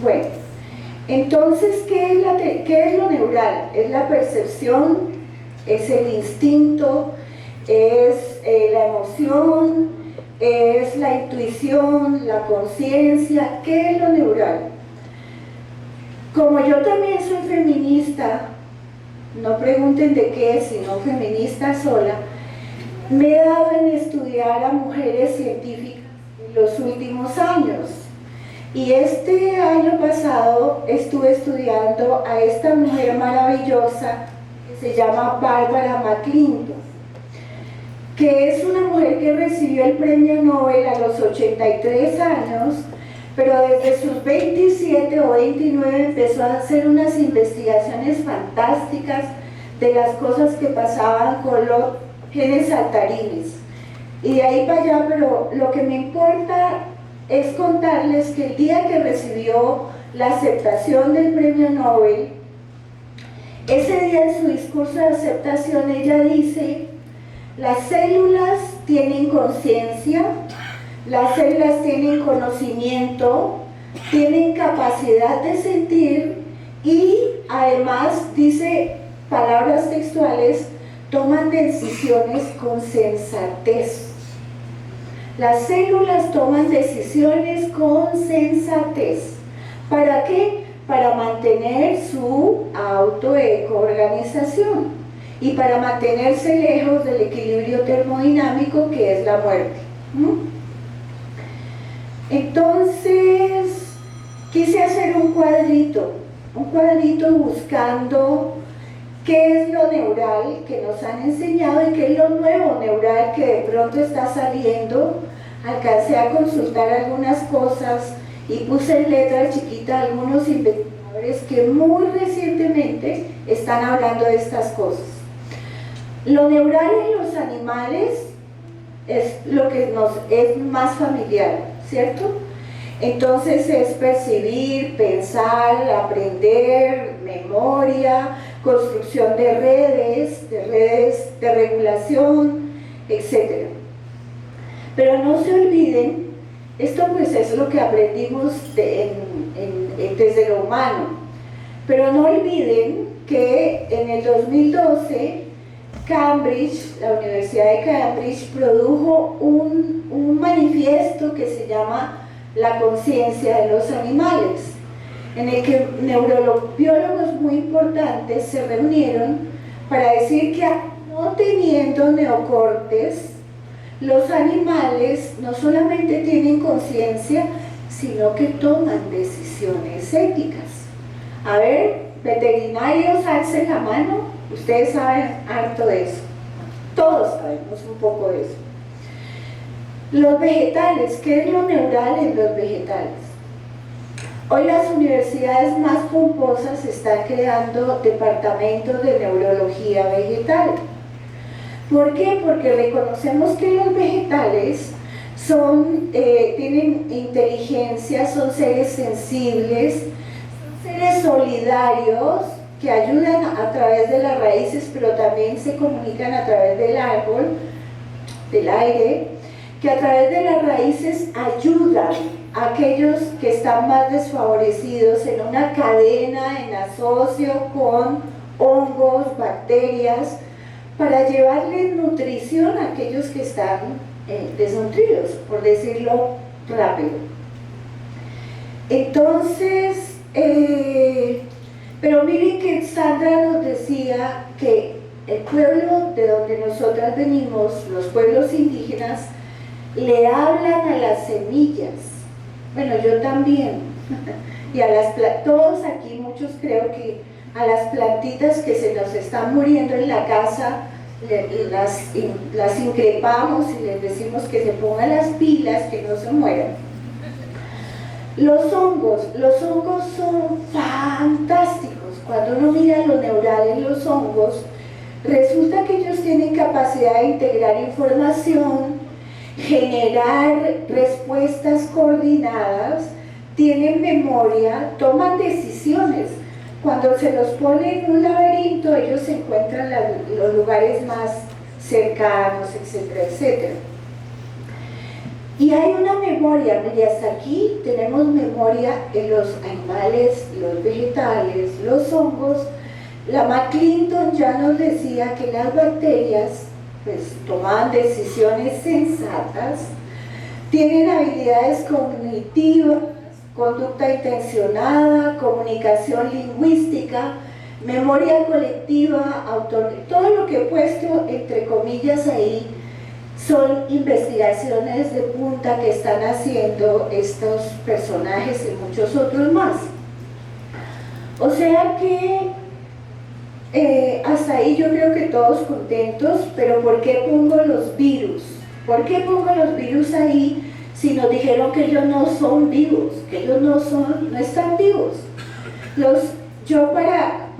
Bueno, entonces, ¿qué es lo neural? Es la percepción, es el instinto, es la emoción, es la intuición, la conciencia. ¿Qué es lo neural? Como yo también soy feminista, no pregunten de qué, sino feminista sola, me he dado en estudiar a mujeres científicas en los últimos años. Y este año pasado estuve estudiando a esta mujer maravillosa que se llama Barbara McClintock, que es una mujer que recibió el premio Nobel a los 83 años, pero desde sus 27 o 29 empezó a hacer unas investigaciones fantásticas de las cosas que pasaban con los genes saltarines. Y de ahí para allá, pero lo que me importa es contarles que el día que recibió la aceptación del premio Nobel, ese día en su discurso de aceptación ella dice: las células tienen conciencia, las células tienen conocimiento, tienen capacidad de sentir y además, dice palabras textuales, toman decisiones con sensatez. Las células toman decisiones con sensatez. ¿Para qué? Para mantener su autoorganización y para mantenerse lejos del equilibrio termodinámico que es la muerte. Entonces, quise hacer un cuadrito buscando qué es lo neural que nos han enseñado y qué es lo nuevo neural que de pronto está saliendo. Alcancé a consultar algunas cosas y puse en letra chiquita algunos investigadores que muy recientemente están hablando de estas cosas. Lo neural en los animales es lo que nos es más familiar, ¿cierto? Entonces es percibir, pensar, aprender, memoria, construcción de redes de regulación, etc. Pero no se olviden, esto pues es lo que aprendimos desde lo humano, pero no olviden que en el 2012 Cambridge, la Universidad de Cambridge produjo un manifiesto que se llama La conciencia de los animales, en el que neurobiólogos muy importantes se reunieron para decir que no teniendo neocortes, los animales no solamente tienen conciencia, sino que toman decisiones éticas. A ver, veterinarios, alcen la mano. Ustedes saben harto de eso, todos sabemos un poco de eso. Los vegetales, ¿qué es lo neural en los vegetales? Hoy las universidades más pomposas están creando departamentos de neurología vegetal. ¿Por qué? Porque reconocemos que los vegetales tienen inteligencia, son seres sensibles, son seres solidarios, que ayudan a través de las raíces, pero también se comunican a través del árbol, del aire, que a través de las raíces ayudan a aquellos que están más desfavorecidos en una cadena, en asocio con hongos, bacterias, para llevarles nutrición a aquellos que están desnutridos, por decirlo rápido. Entonces, pero miren que Sandra nos decía que el pueblo de donde nosotras venimos, los pueblos indígenas, le hablan a las semillas. Bueno, yo también. Y a todos aquí, muchos creo que a las plantitas que se nos están muriendo en la casa, las increpamos y les decimos que se pongan las pilas, que no se mueran. Los hongos son fantásticos. Cuando uno mira lo neural en los hongos, resulta que ellos tienen capacidad de integrar información, generar respuestas coordinadas, tienen memoria, toman decisiones. Cuando se los pone en un laberinto, ellos encuentran los lugares más cercanos, etcétera, etcétera. Y hay una memoria, y hasta aquí tenemos memoria en los animales, los vegetales, los hongos. La McClinton ya nos decía que las bacterias pues tomaban decisiones sensatas, tienen habilidades cognitivas, conducta intencionada, comunicación lingüística, memoria colectiva, todo lo que he puesto entre comillas ahí son investigaciones de punta que están haciendo estos personajes y muchos otros más. O sea que hasta ahí yo creo que todos contentos, pero ¿por qué pongo los virus? ¿Por qué pongo los virus ahí si nos dijeron que ellos no son vivos, que ellos no están vivos? Yo para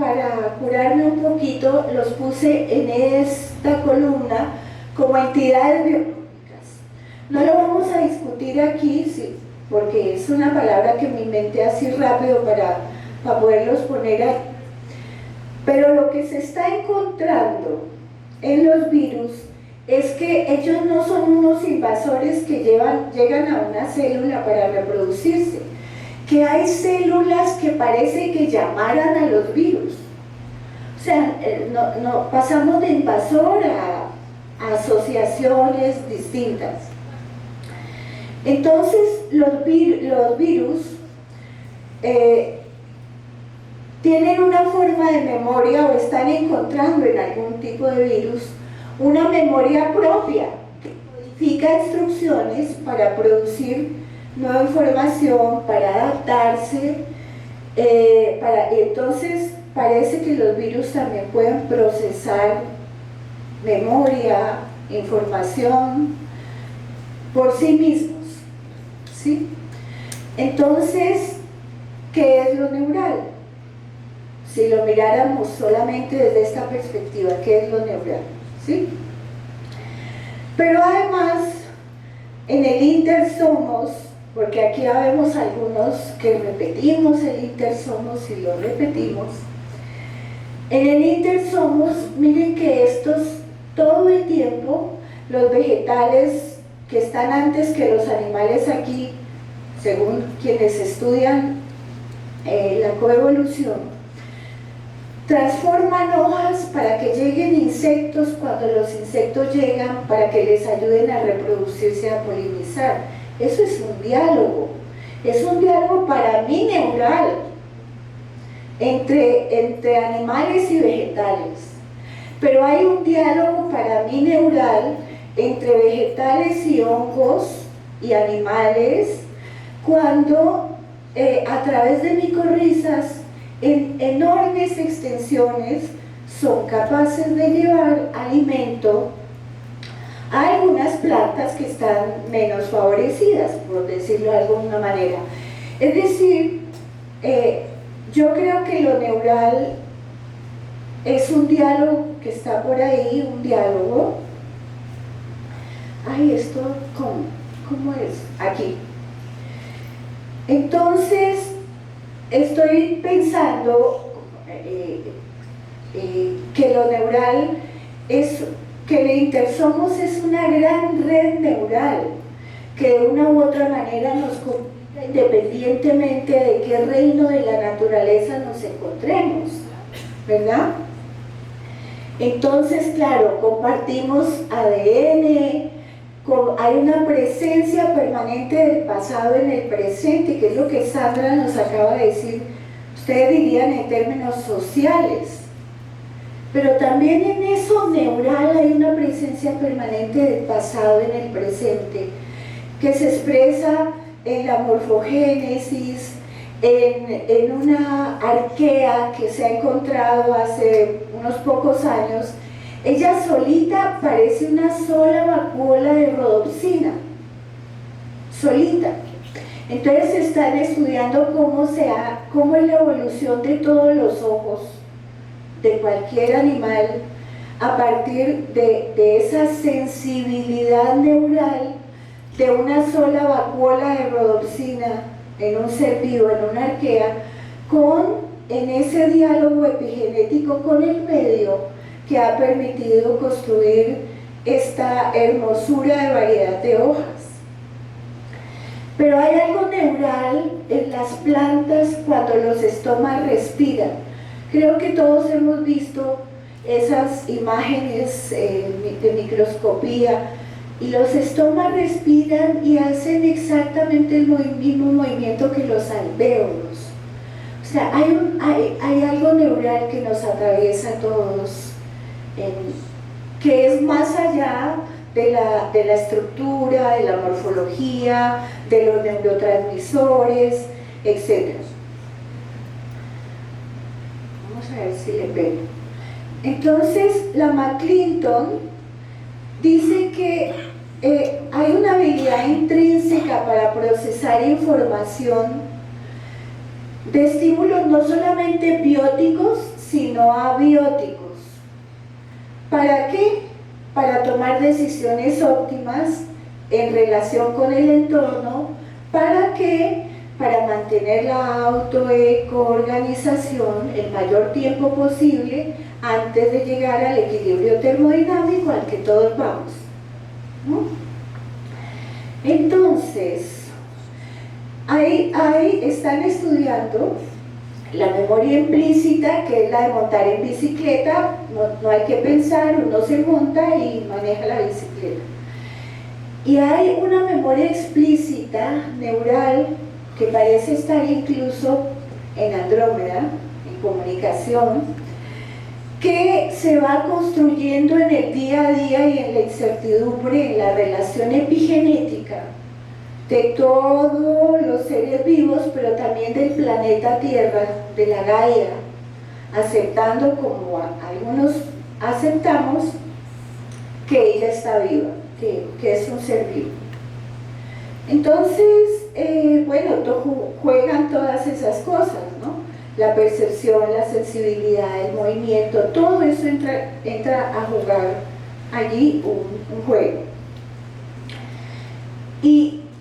curarme un poquito los puse en esta columna como entidades biológicas. No lo vamos a discutir aquí, sí, porque es una palabra que me inventé así rápido para poderlos poner ahí. Pero lo que se está encontrando en los virus es que ellos no son unos invasores que llegan a una célula para reproducirse, que hay células que parece que llamaran a los virus. O sea, pasamos de invasor a asociaciones distintas. Entonces, los virus tienen una forma de memoria, o están encontrando en algún tipo de virus una memoria propia que codifica instrucciones para producir nueva información, para adaptarse, entonces parece que los virus también pueden procesar memoria, información por sí mismos, ¿sí? Entonces, ¿qué es lo neural? Si lo miráramos solamente desde esta perspectiva, ¿qué es lo neural? ¿Sí? Pero además, en el intersomos, porque aquí ya vemos algunos que repetimos el intersomos y lo repetimos, en el intersomos, miren que todo el tiempo, los vegetales que están antes que los animales aquí, según quienes estudian la coevolución, transforman hojas para que lleguen insectos cuando los insectos llegan, para que les ayuden a reproducirse, a polinizar. Eso es un diálogo para mí neural entre animales y vegetales. Pero hay un diálogo para mí neural entre vegetales y hongos y animales cuando a través de micorrizas en enormes extensiones son capaces de llevar alimento a algunas plantas que están menos favorecidas, por decirlo de alguna manera. Es decir, yo creo que lo neural es un diálogo que está por ahí, un diálogo. Ay, esto, ¿cómo es? Aquí. Entonces, estoy pensando que lo neural que el intersomos es una gran red neural que de una u otra manera nos comunica independientemente de qué reino de la naturaleza nos encontremos, ¿verdad? Entonces, claro, compartimos ADN, hay una presencia permanente del pasado en el presente, que es lo que Sandra nos acaba de decir. Ustedes dirían en términos sociales, pero también en eso neural hay una presencia permanente del pasado en el presente, que se expresa en la morfogénesis, en una arquea que se ha encontrado hace unos pocos años. Ella solita parece una sola vacuola de rodopsina, solita. Entonces están estudiando cómo es la evolución de todos los ojos de cualquier animal a partir de esa sensibilidad neural de una sola vacuola de rodopsina en un ser vivo, en una arquea, en ese diálogo epigenético con el medio que ha permitido construir esta hermosura de variedad de hojas. Pero hay algo neural en las plantas cuando los estomas respiran. Creo que todos hemos visto esas imágenes de microscopía, y los estomas respiran y hacen exactamente el mismo movimiento que los alvéolos. O sea, hay algo neural que nos atraviesa a todos, que es más allá de la estructura, de la morfología, de los neurotransmisores, etc. Vamos a ver si le pego. Entonces, la McClinton dice que hay una habilidad intrínseca para procesar información de estímulos no solamente bióticos, sino abióticos. ¿Para qué? Para tomar decisiones óptimas en relación con el entorno. ¿Para qué? Para mantener la autoecoorganización el mayor tiempo posible antes de llegar al equilibrio termodinámico al que todos vamos, ¿no? Entonces, ahí están estudiando la memoria implícita, que es la de montar en bicicleta. No hay que pensar, uno se monta y maneja la bicicleta. Y hay una memoria explícita, neural, que parece estar incluso en Andrómeda, en comunicación, que se va construyendo en el día a día y en la incertidumbre, en la relación epigenética de todos los seres vivos, pero también del planeta Tierra, de la Gaia, aceptando, como algunos aceptamos, que ella está viva, que es un ser vivo. Entonces, bueno, juegan todas esas cosas, ¿no? La percepción, la sensibilidad, el movimiento, todo eso entra a jugar allí un juego.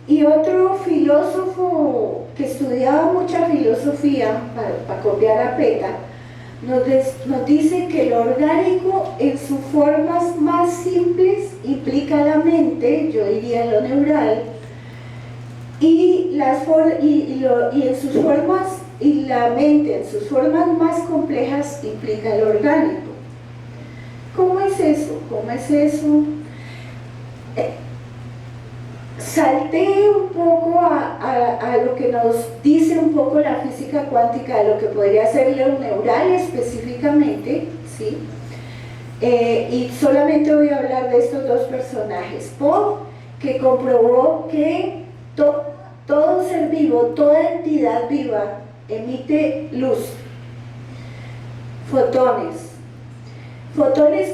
Y otro filósofo que estudiaba mucha filosofía, para copiar a Peta, nos dice que lo orgánico en sus formas más simples implica la mente, yo diría lo neural, y en sus formas, y la mente en sus formas más complejas implica lo orgánico. ¿Cómo es eso? ¿Cómo es eso? Salté un poco a lo que nos dice un poco la física cuántica de lo que podría ser lo neural específicamente, ¿sí? Y solamente voy a hablar de estos dos personajes. Bohr, que comprobó que todo ser vivo, toda entidad viva emite luz, fotones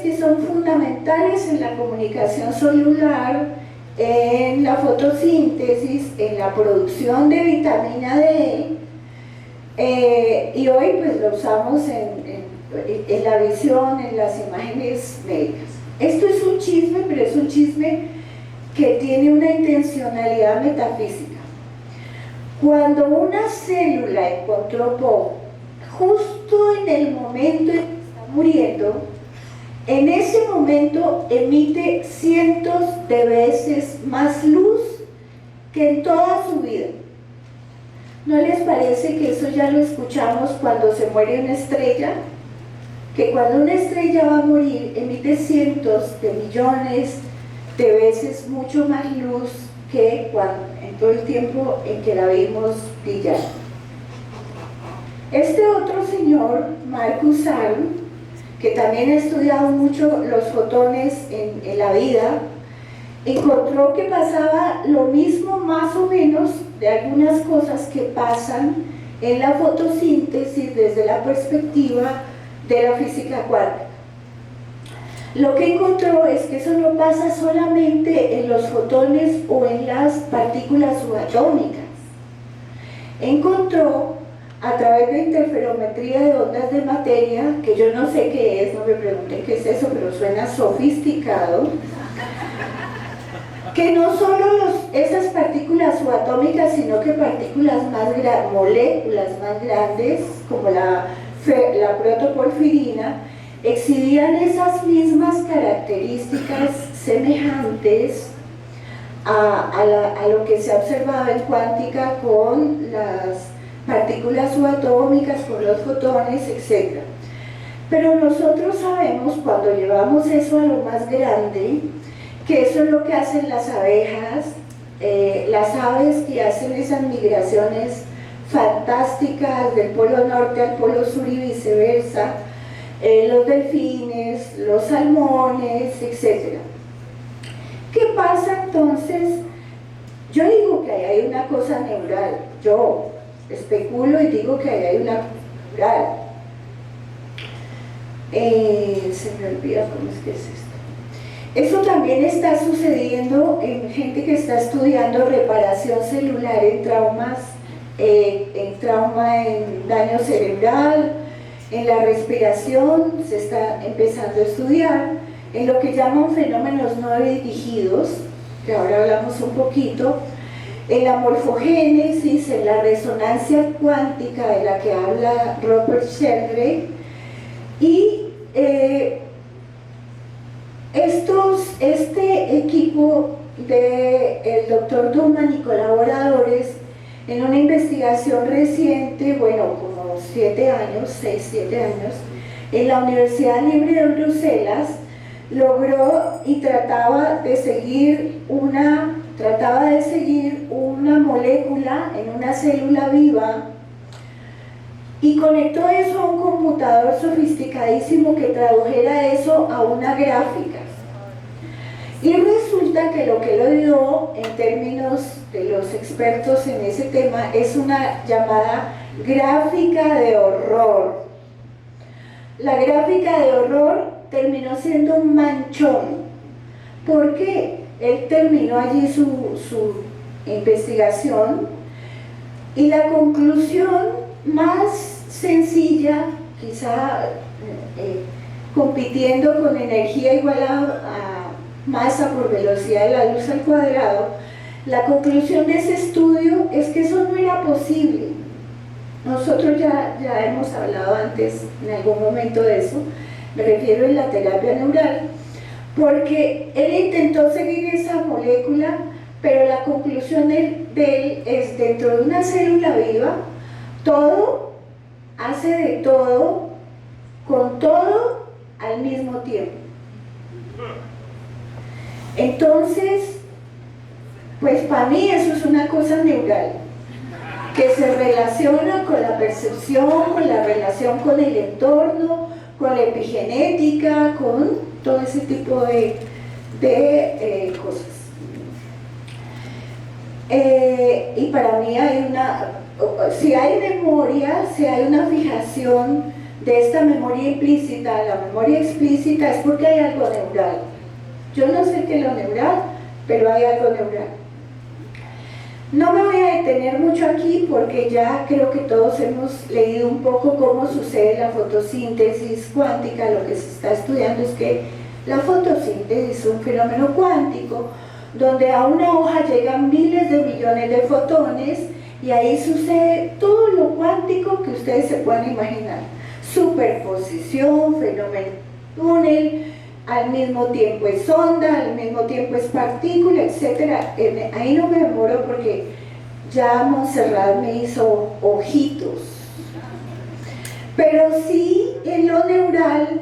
que son fundamentales en la comunicación celular, en la fotosíntesis, en la producción de vitamina D, y hoy pues lo usamos en la visión, en las imágenes médicas. Esto es un chisme, pero es un chisme que tiene una intencionalidad metafísica. Cuando una célula encontró Bohr justo en el momento en que está muriendo, en ese momento emite cientos de veces más luz que en toda su vida. ¿No les parece que eso ya lo escuchamos cuando se muere una estrella? Que cuando una estrella va a morir emite cientos de millones de veces mucho más luz que en todo el tiempo en que la vimos brillar. Este otro señor, Marcus Arm, que también ha estudiado mucho los fotones en la vida, encontró que pasaba lo mismo más o menos de algunas cosas que pasan en la fotosíntesis desde la perspectiva de la física cuántica. Lo que encontró es que eso no pasa solamente en los fotones o en las partículas subatómicas. Encontró, a través de interferometría de ondas de materia, que yo no sé qué es, no me pregunten qué es eso, pero suena sofisticado, que no solo esas partículas subatómicas, sino que partículas moléculas más grandes, como la protoporfirina, exhibían esas mismas características semejantes a lo que se ha observado en cuántica con las partículas subatómicas, con los fotones, etc. Pero nosotros sabemos, cuando llevamos eso a lo más grande, que eso es lo que hacen las abejas, las aves que hacen esas migraciones fantásticas del polo norte al polo sur y viceversa, los delfines, los salmones, etc. ¿Qué pasa entonces? Yo digo que ahí hay una cosa neural, yo especulo y digo que ahí hay una cosa neural. Se me olvida cómo es que es esto. Eso también está sucediendo en gente que está estudiando reparación celular en traumas, en trauma en daño cerebral, en la respiración, se está empezando a estudiar, en lo que llaman fenómenos no dirigidos, que ahora hablamos un poquito, en la morfogénesis, en la resonancia cuántica de la que habla Robert Sheldrake, y este equipo del Dr. Duman y colaboradores, en una investigación reciente, bueno, como 7 años, 6-7 años, en la Universidad Libre de Bruselas, logró y trataba de seguir una molécula en una célula viva y conectó eso a un computador sofisticadísimo que tradujera eso a una gráfica. Y resulta que lo que lo dio, en términos de los expertos en ese tema, es una llamada gráfica de horror. La gráfica de horror terminó siendo un manchón. ¿Por qué? Él terminó allí su investigación y la conclusión más sencilla, quizá compitiendo con energía igual a masa por velocidad de la luz al cuadrado, la conclusión de ese estudio es que eso no era posible. Nosotros ya hemos hablado antes en algún momento de eso, me refiero en la terapia neural, porque él intentó seguir esa molécula, pero la conclusión de él es: dentro de una célula viva, todo hace de todo, con todo al mismo tiempo. Entonces, pues para mí eso es una cosa neural, que se relaciona con la percepción, con la relación con el entorno, con la epigenética, con todo ese tipo de cosas. Y para mí si hay memoria, si hay una fijación de esta memoria implícita, la memoria explícita, es porque hay algo neural. Yo no sé qué es lo neural, pero hay algo neural. No me voy a detener mucho aquí porque ya creo que todos hemos leído un poco cómo sucede la fotosíntesis cuántica. Lo que se está estudiando es que la fotosíntesis es un fenómeno cuántico donde a una hoja llegan miles de millones de fotones y ahí sucede todo lo cuántico que ustedes se puedan imaginar. Superposición, fenómeno túnel, al mismo tiempo es onda, al mismo tiempo es partícula, etc. Ahí no me demoro porque ya Montserrat me hizo ojitos. Pero sí, en lo neural,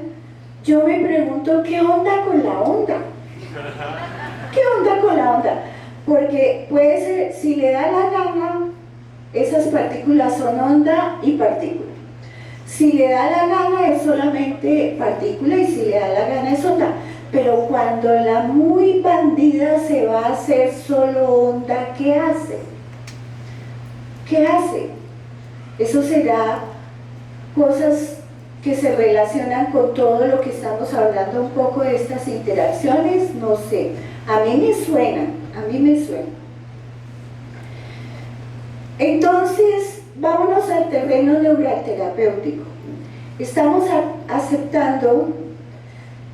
yo me pregunto, ¿qué onda con la onda? ¿Qué onda con la onda? Porque puede ser, si le da la gana, esas partículas son onda y partícula. Si le da la gana es solamente partícula y si le da la gana es onda. Pero cuando la muy bandida se va a hacer solo onda, ¿qué hace? ¿Qué hace? Eso será cosas que se relacionan con todo lo que estamos hablando un poco de estas interacciones, no sé. A mí me suena. Entonces, vámonos al terreno neural terapéutico. Estamos aceptando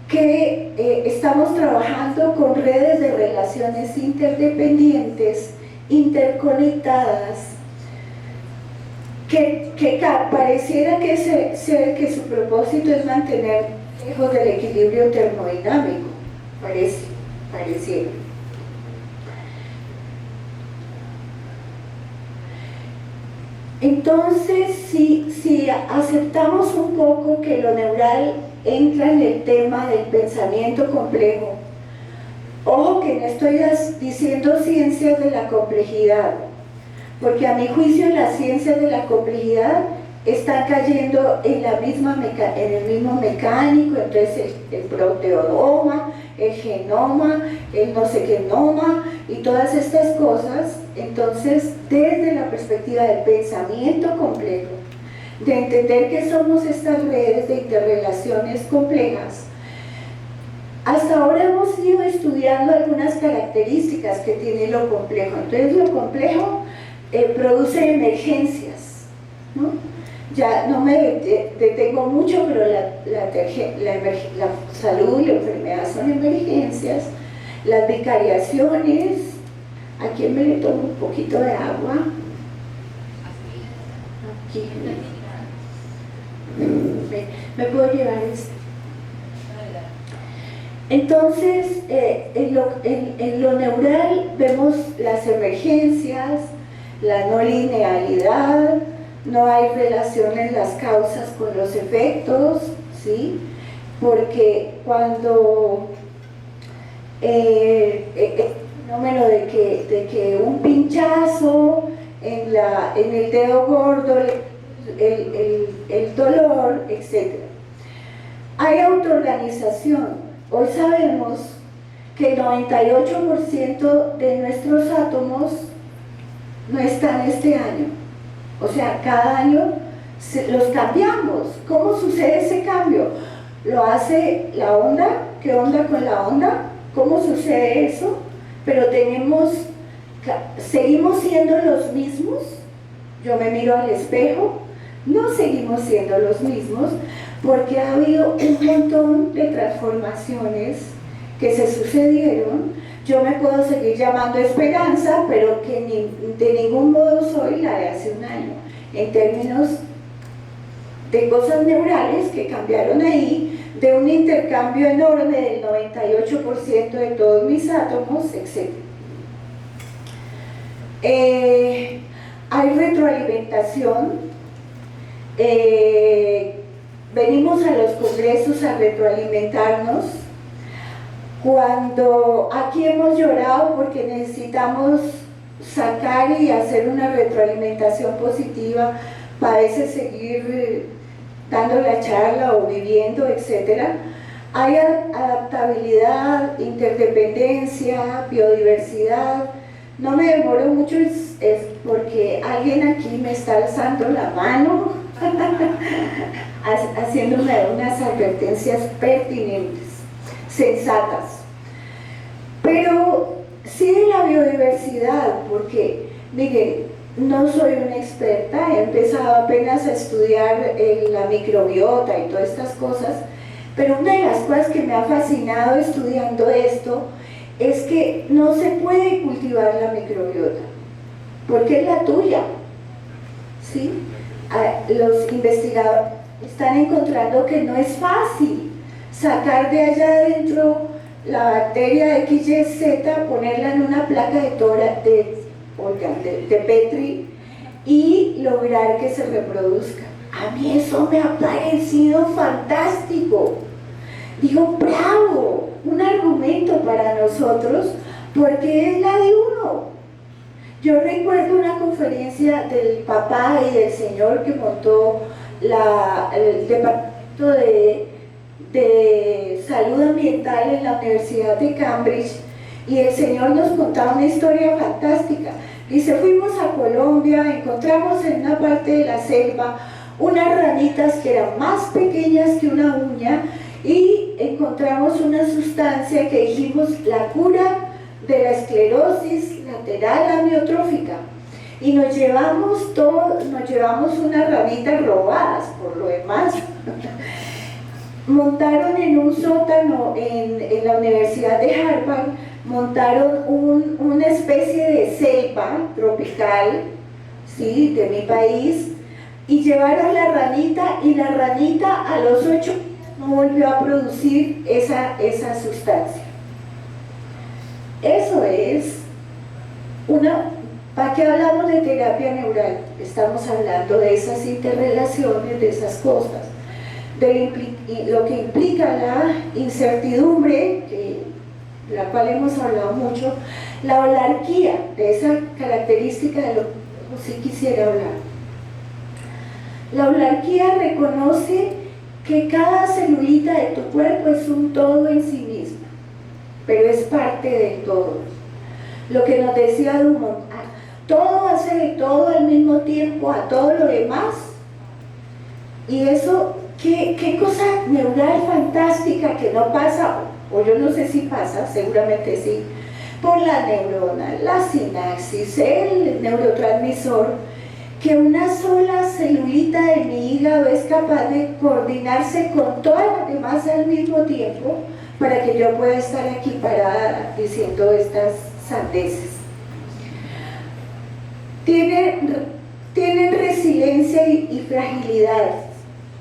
que estamos trabajando con redes de relaciones interdependientes, interconectadas, que pareciera que su propósito es mantener lejos del equilibrio termodinámico, pareciera. Entonces, si aceptamos un poco que lo neural entra en el tema del pensamiento complejo, ojo que no estoy diciendo ciencias de la complejidad, porque a mi juicio las ciencias de la complejidad están cayendo en el mismo mecánico, entonces el proteoma, el genoma, el no sé qué genoma y todas estas cosas. Entonces, desde la perspectiva del pensamiento complejo, de entender que somos estas redes de interrelaciones complejas, hasta ahora hemos ido estudiando algunas características que tiene lo complejo. Entonces, lo complejo produce emergencias, ¿no? Ya no me detengo mucho, pero la salud y la enfermedad son emergencias. Las vicariaciones, aquí me le tomo un poquito de agua. Aquí. ¿Me puedo llevar esto? Entonces, en lo neural vemos las emergencias, la no linealidad, no hay relación en las causas con los efectos, ¿sí? Porque cuando el fenómeno de que un pinchazo en el dedo gordo, el dolor, etc. Hay autoorganización. Hoy sabemos que el 98% de nuestros átomos no están este año. O sea, cada año los cambiamos. ¿Cómo sucede ese cambio? ¿Lo hace la onda? ¿Qué onda con la onda? ¿Cómo sucede eso? Pero seguimos siendo los mismos. Yo me miro al espejo, no seguimos siendo los mismos, porque ha habido un montón de transformaciones que se sucedieron. Yo me puedo seguir llamando Esperanza, pero que de ningún modo soy la de hace un año, en términos de cosas neurales que cambiaron ahí, de un intercambio enorme del 98% de todos mis átomos, etc. Hay retroalimentación. Venimos a los congresos a retroalimentarnos. Cuando aquí hemos llorado porque necesitamos sacar y hacer una retroalimentación positiva para ese seguir dando la charla o viviendo, etc. Hay adaptabilidad, interdependencia, biodiversidad. No me demoro mucho, es porque alguien aquí me está alzando la mano haciéndome unas advertencias pertinentes, sensatas. Pero sí de la biodiversidad, porque miren, no soy una experta, he empezado apenas a estudiar la microbiota y todas estas cosas, pero una de las cosas que me ha fascinado estudiando esto es que no se puede cultivar la microbiota, porque es la tuya, ¿sí? Los investigadores están encontrando que no es fácil sacar de allá adentro la bacteria XYZ, ponerla en una placa de Petri y lograr que se reproduzca. A mí eso me ha parecido fantástico. Digo, bravo, un argumento para nosotros, porque es la de uno. Yo recuerdo una conferencia del papá y del señor que montó el departamento de salud ambiental en la Universidad de Cambridge, y el señor nos contaba una historia fantástica. Dice, fuimos a Colombia, encontramos en una parte de la selva unas ranitas que eran más pequeñas que una uña, y encontramos una sustancia que dijimos la cura de la esclerosis lateral amiotrófica, y nos llevamos unas ranitas robadas por lo demás. Montaron en un sótano en la Universidad de Harvard, montaron una especie de selva tropical, ¿sí?, de mi país, y llevaron la ranita, y la ranita a los 8 días no volvió a producir esa sustancia. Eso es ¿Para qué hablamos de terapia neural? Estamos hablando de esas interrelaciones, de esas cosas, de lo que implica la incertidumbre, de la cual hemos hablado mucho, la holarquía, de esa característica de lo que sí quisiera hablar. La holarquía reconoce que cada celulita de tu cuerpo es un todo en sí misma, pero es parte del todo. Lo que nos decía Dumont, todo hace de todo al mismo tiempo a todo lo demás. Y eso, qué cosa neural fantástica que no pasa, o yo no sé si pasa, seguramente sí, por la neurona, la sinapsis, el neurotransmisor, que una sola celulita de mi hígado es capaz de coordinarse con todas las demás al mismo tiempo para que yo pueda estar aquí parada diciendo estas sandeces. Tienen resiliencia y fragilidad.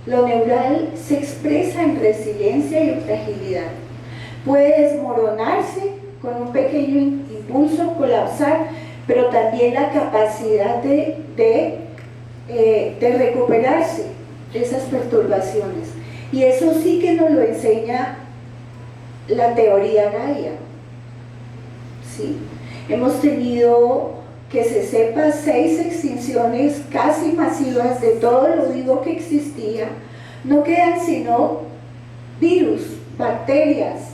Lo neural se expresa en resiliencia y fragilidad. Puede desmoronarse con un pequeño impulso, colapsar, pero también la capacidad de recuperarse de esas perturbaciones. Y eso sí que nos lo enseña la teoría Gaia. ¿Sí? Hemos tenido, que se sepa, 6 extinciones casi masivas de todo lo vivo que existía. No quedan sino virus, bacterias,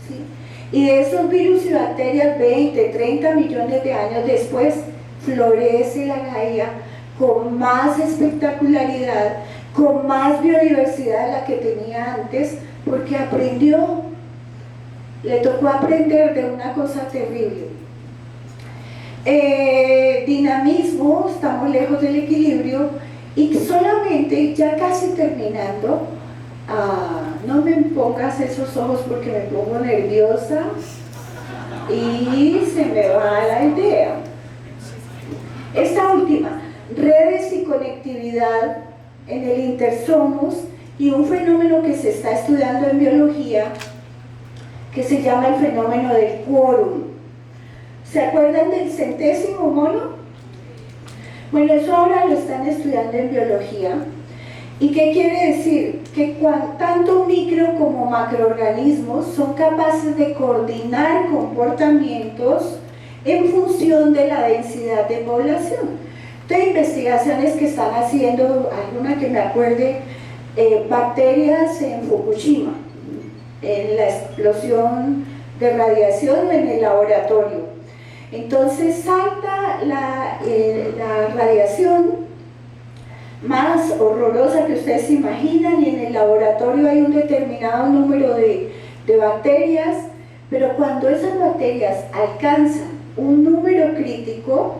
¿sí? Y de esos virus y bacterias, 20, 30 millones de años después, florece la Gaia con más espectacularidad, con más biodiversidad de la que tenía antes, porque aprendió, le tocó aprender de una cosa terrible. Dinamismo, estamos lejos del equilibrio, y solamente, ya casi terminando, no me pongas esos ojos porque me pongo nerviosa y se me va la idea. Esta última, redes y conectividad en el intersomos, y un fenómeno que se está estudiando en biología que se llama el fenómeno del quórum. ¿Se acuerdan del centésimo mono? Bueno, eso ahora lo están estudiando en biología. ¿Y qué quiere decir? Que tanto micro como macroorganismos son capaces de coordinar comportamientos en función de la densidad de población. De investigaciones que están haciendo, alguna que me acuerde, bacterias en Fukushima, en la explosión de radiación en el laboratorio. Entonces salta la radiación más horrorosa que ustedes se imaginan, y en el laboratorio hay un determinado número de bacterias, pero cuando esas bacterias alcanzan un número crítico,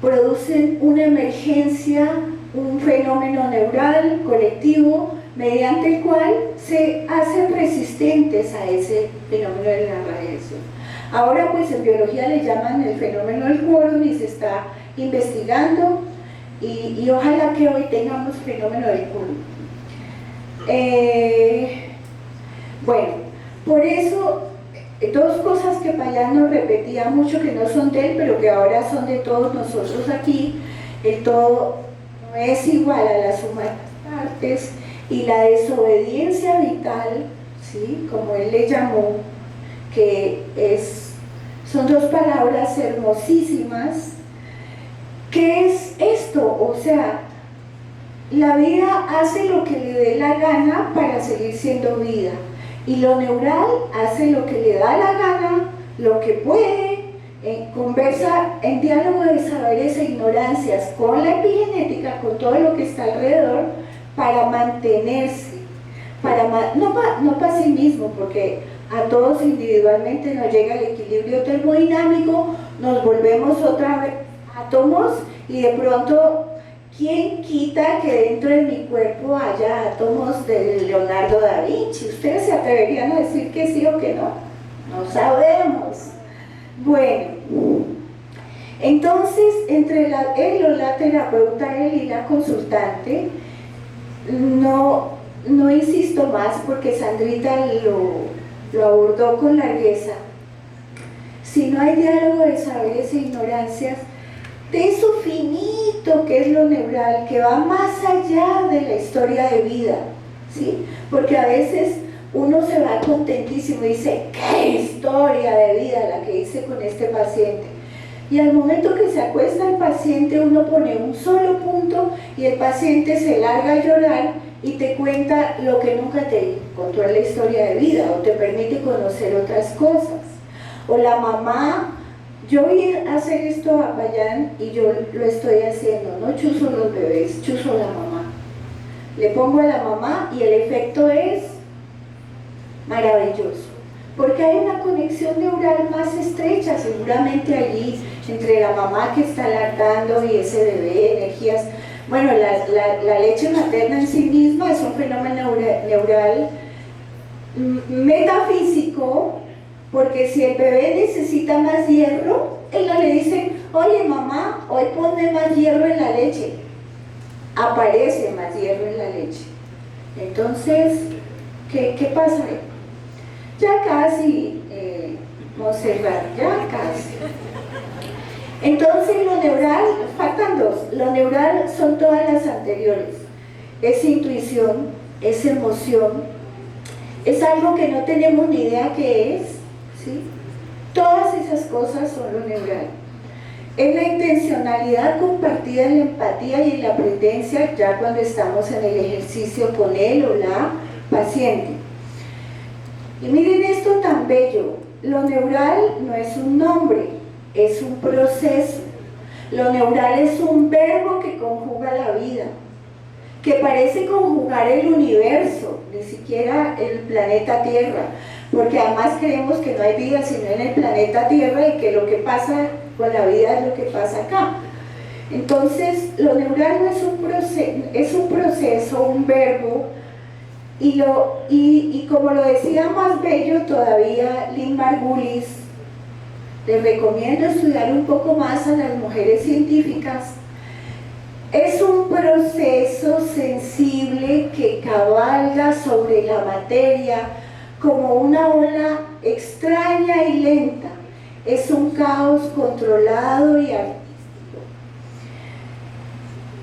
producen una emergencia, un fenómeno neural colectivo, mediante el cual se hacen resistentes a ese fenómeno de la radiación. Ahora pues en biología le llaman el fenómeno del quórum y se está investigando, y ojalá que hoy tengamos fenómeno del quórum. Bueno, por eso, dos cosas que Payán nos repetía mucho, que no son de él, pero que ahora son de todos nosotros aquí: el todo no es igual a la suma de las partes, y la desobediencia vital, ¿sí?, como él le llamó, que son dos palabras hermosísimas. ¿Qué es esto? O sea, la vida hace lo que le dé la gana para seguir siendo vida, y lo neural hace lo que le da la gana, lo que puede, conversa en diálogo de saberes e ignorancias con la epigenética, con todo lo que está alrededor, para mantenerse, no para sí mismo, porque a todos individualmente nos llega el equilibrio termodinámico, nos volvemos otra vez átomos, y de pronto, ¿quién quita que dentro de mi cuerpo haya átomos de Leonardo da Vinci? ¿Ustedes se atreverían a decir que sí o que no? No sabemos. Bueno, entonces, entre él o la terapeuta, él y la consultante, no insisto más porque Sandrita lo abordó con largueza. Si no hay diálogo de saberes e ignorancias, de eso finito que es lo neural, que va más allá de la historia de vida, ¿sí? Porque a veces uno se va contentísimo y dice, ¡qué historia de vida la que hice con este paciente! Y al momento que se acuesta el paciente, uno pone un solo punto y el paciente se larga a llorar y te cuenta lo que nunca te contó en la historia de vida o te permite conocer otras cosas. O la mamá, yo voy a hacer esto a Payán y yo lo estoy haciendo, no chuzo los bebés, chuzo a la mamá. Le pongo a la mamá y el efecto es maravilloso, porque hay una conexión neural más estrecha seguramente allí entre la mamá que está lactando y ese bebé, energías. Bueno, la leche materna en sí misma es un fenómeno neural metafísico, porque si el bebé necesita más hierro, ella le dice, oye mamá, hoy ponme más hierro en la leche. Aparece más hierro en la leche. Entonces, ¿qué pasa ahí? Ya casi, Monserrat, ya casi. Entonces lo neural, faltan dos. Lo neural son todas las anteriores. Es intuición, es emoción, es algo que no tenemos ni idea qué es, ¿sí? Todas esas cosas son lo neural. Es la intencionalidad compartida en la empatía y en la presencia ya cuando estamos en el ejercicio con él o la paciente. Y miren esto tan bello, lo neural no es un nombre, es un proceso. Lo neural es un verbo que conjuga la vida, que parece conjugar el universo, ni siquiera el planeta Tierra, porque además creemos que no hay vida sino en el planeta Tierra y que lo que pasa con la vida es lo que pasa acá. Entonces, lo neural no es un proceso, un verbo, y como lo decía más bello todavía Lynn Margulis, les recomiendo estudiar un poco más a las mujeres científicas. Es un proceso sensible que cabalga sobre la materia como una ola extraña y lenta. Es un caos controlado y artístico.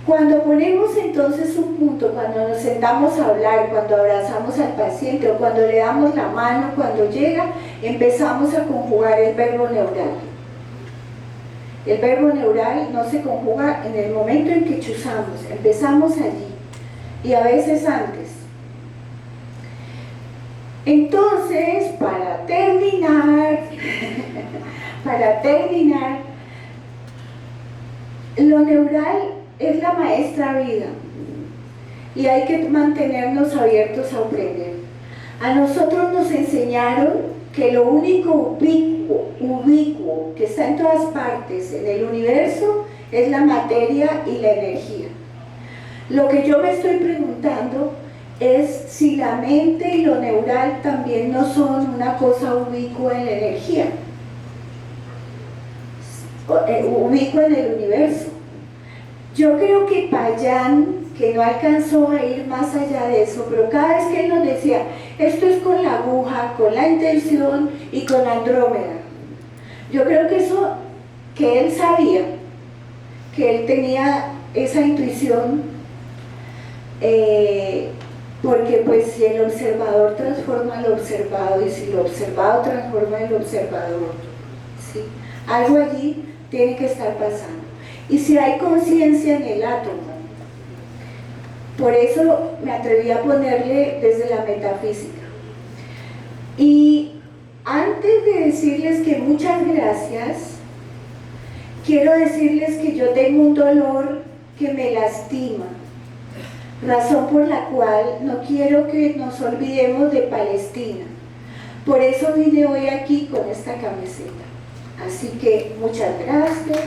Cuando ponemos entonces un punto, cuando nos sentamos a hablar, cuando abrazamos al paciente o cuando le damos la mano, cuando llega, empezamos a conjugar el verbo neural. El verbo neural no se conjuga en el momento en que chuzamos, empezamos allí y a veces antes. Entonces, para terminar, lo neural es la maestra vida y hay que mantenernos abiertos a aprender. A nosotros nos enseñaron que lo único ubicuo que está en todas partes en el universo es la materia y la energía. Lo que yo me estoy preguntando es si la mente y lo neural también no son una cosa ubicua en la energía, ubicua en el universo. Yo creo que Payán, que no alcanzó a ir más allá de eso, pero cada vez que él nos decía, esto es con la aguja, con la intención y con Andrómeda. Yo creo que eso, que él sabía, que él tenía esa intuición, porque pues si el observador transforma al observado y si lo observado transforma al observador, ¿sí? Algo allí tiene que estar pasando. Y si hay conciencia en el átomo, por eso me atreví a ponerle desde la metafísica. Y antes de decirles que muchas gracias, quiero decirles que yo tengo un dolor que me lastima, razón por la cual no quiero que nos olvidemos de Palestina. Por eso vine hoy aquí con esta camiseta. Así que muchas gracias.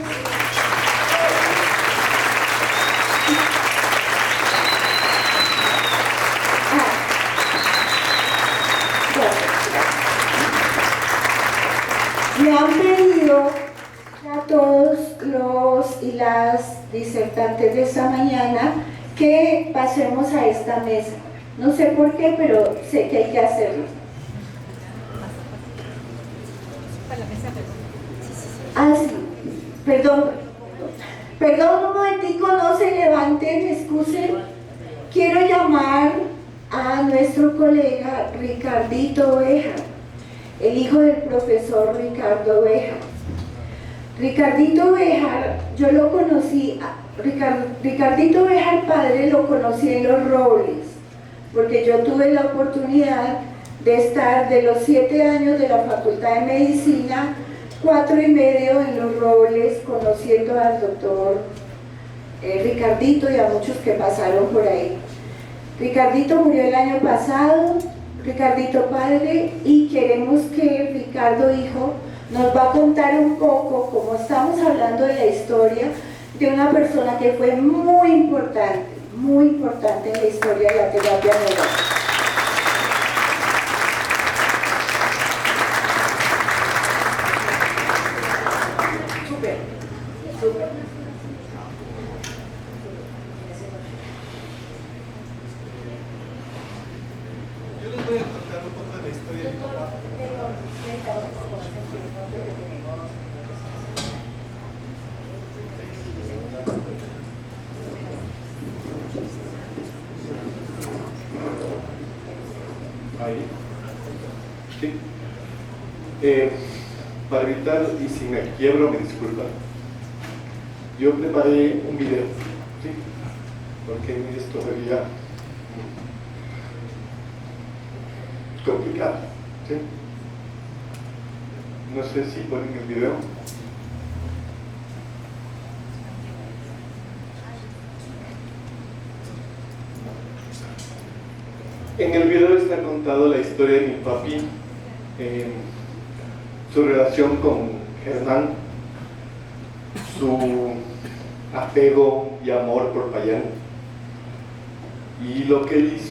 Me han pedido a todos los y las disertantes de esta mañana que pasemos a esta mesa. No sé por qué, pero sé que hay que hacerlo. Ah, sí, perdón. Perdón, un momentico, no se levanten, excusen. Quiero llamar a nuestro colega Ricardito Oveja, el hijo del profesor Ricardo Oveja. Ricardito Oveja, yo lo conocí, Ricardito Oveja, el padre, lo conocí en Los Robles, porque yo tuve la oportunidad de estar de los 7 años de la Facultad de Medicina, 4 y medio en Los Robles, conociendo al doctor Ricardito y a muchos que pasaron por ahí. Ricardito murió el año pasado, Ricardito padre, y queremos que Ricardo hijo nos va a contar un poco, como estamos hablando de la historia, de una persona que fue muy importante en la historia de la terapia neural. Súper. Yo les voy a contar un poco de la historia de mi papá. Ahí. Sí. Para evitar, y si me quiebro, me disculpan, yo preparé un video, ¿sí? Porque esto sería complicado, ¿sí? No sé si ponen el video. En el video está contado la historia de mi papi, su relación con Germán, su apego y amor por Payán, y lo que él hizo